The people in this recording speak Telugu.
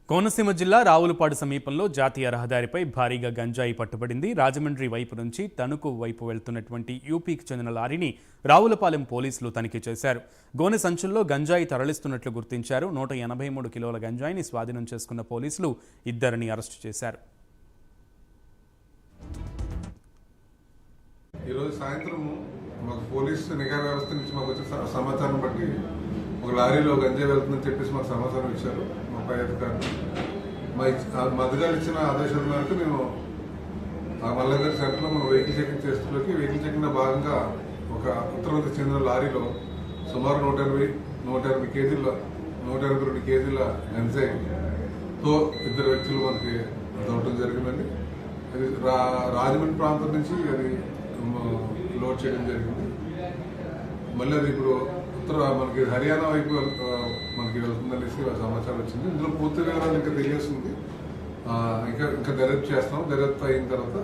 కోనసీమ జిల్లా రావులపాడు సమీపంలో జాతీయ రహదారిపై భారీగా గంజాయి పట్టుబడింది. రాజమండ్రి వైపు నుంచి తణుకు వైపు వెళ్తున్నటువంటి యూపీకి చెందిన లారీని రావులపాలెం పోలీసులు తనిఖీ చేశారు. గోనె సంచుల్లో గంజాయి తరలిస్తున్నట్లు గుర్తించారు. 183 కిలోల గంజాయిని స్వాధీనం చేసుకున్న పోలీసులు ఇద్దరిని అరెస్టు చేశారు. ఈరోజు సాయంత్రం మాకు పోలీసు నిఘా వ్యవస్థ నుంచి మాకు వచ్చే సమాచారం బట్టి ఒక లారీలో గంజాయి వెళ్తుందని చెప్పేసి మాకు సమాచారం ఇచ్చారు మా పై అధికారులు. మా అధికారులు ఇచ్చిన ఆదేశాల మేరకు మేము మల్లెగారి సెంటర్లో మనం వెహికల్ చెకింగ్ చేస్తున్నకి వెహికల్ చెకింగ్లో భాగంగా ఒక ఉత్తరప్రదేశ్ చెందిన లారీలో సుమారు 182 కేజీల గంజాయితో ఇద్దరు వ్యక్తులు మనకి దొరకడం జరిగిందండి. అది రాజమండ్రి ప్రాంతం నుంచి అది లోడ్ చేయడం జరిగింది. మళ్ళీ అది ఇప్పుడు మనకి హర్యానా వైపు మనకి వెళ్తుందనేసి సమాచారం వచ్చింది. ఇందులో పూర్తి వివరాలు ఇంకా తెలియస్తుంది. ఇంకా దర్యాప్తు చేస్తాం. దర్యాప్తు అయిన తర్వాత